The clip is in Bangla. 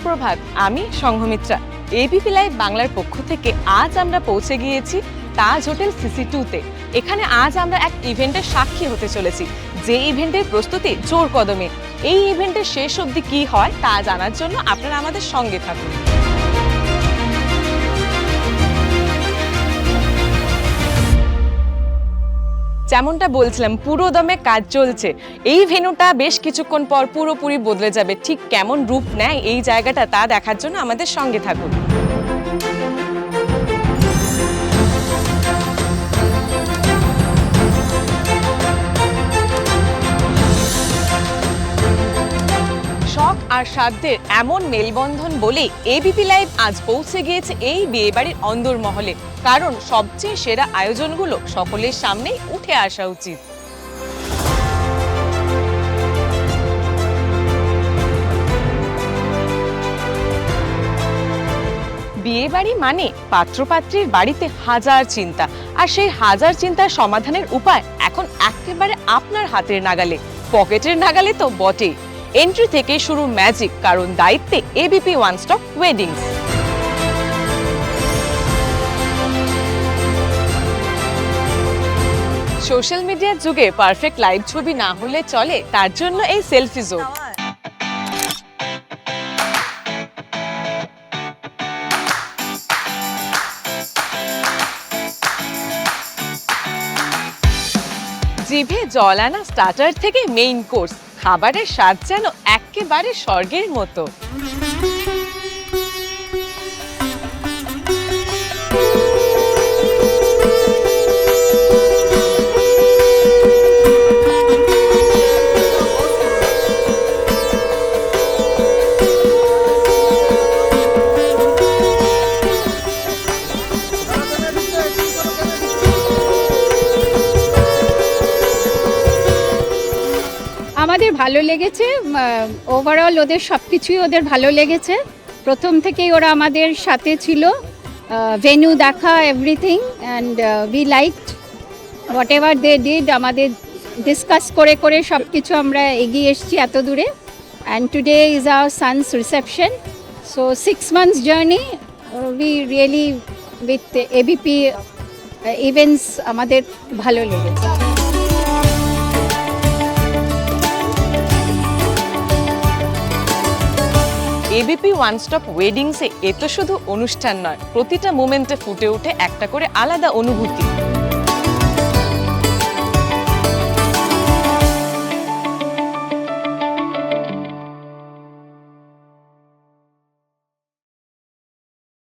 সুপ্রভাত, আমি সংঘমিত্রা। এবিপি লাইভ বাংলার পক্ষ থেকে আজ আমরা পৌঁছে গিয়েছি তাজ হোটেল CC2-তে। এখানে আজ আমরা এক ইভেন্টের সাক্ষী হতে চলেছি, যে ইভেন্টের প্রস্তুতি জোর কদমে। এই ইভেন্টের শেষ অবধি কি হয় তা জানার জন্য আপনারা আমাদের সঙ্গে থাকুন। যেমনটা বলছিলাম, পুরো দমে কাজ চলছে। এই ভেন্যুটা বেশ কিছুক্ষণ পর পুরোপুরি বদলে যাবে। ঠিক কেমন রূপ নেয় এই জায়গাটা তা দেখার জন্য আমাদের সঙ্গে থাকুন। শখ আর সাধ্যের এমন মেলবন্ধন বলেই এবিপি লাইভ আজ পৌঁছে গিয়েছে এই বিয়েবাড়ির অন্দরমহলে। কারণ সবচেয়ে সেরা আয়োজনগুলো সকলের সামনেই উঠে আসা উচিত। বিয়েবাড়ি মানে পাত্রপাত্রীর বাড়িতে হাজার চিন্তা, আর সেই হাজার চিন্তার সমাধানের উপায় এখন একেবারে আপনার হাতের নাগালে, পকেটের নাগালে তো বটেই। এন্ট্রি থেকে শুরু ম্যাজিক, কারণ দায়িত্বে ABP one stop weddings. Social মিডিয়ার যুগে পারফেক্ট লাইভ ছবি না হলে চলে, তার জন্য এই সেলফি জোন। জিভে জল আনা স্টার্টার থেকে মেইন কোর্স, খাবারের স্বাদ যেন একেবারে স্বর্গের মতো। আমাদের ভালো লেগেছে, ওভারঅল ওদের সব কিছুই ওদের ভালো লেগেছে। প্রথম থেকেই ওরা আমাদের সাথে ছিল, ভেন্যু দেখা, everything, and we liked whatever they did. আমাদের ডিসকাস করে করে সব কিছু আমরা এগিয়ে এসেছি এত দূরে। And today is our son's reception. So 6 months journey, we really with ABP events আমাদের ভালো লেগেছে। এবিপি ওয়ান স্টপ ওয়েডিংসে এ তো শুধু অনুষ্ঠান নয়, প্রতিটা মোমেন্টে ফুটে ওঠে একটা করে আলাদা অনুভূতি।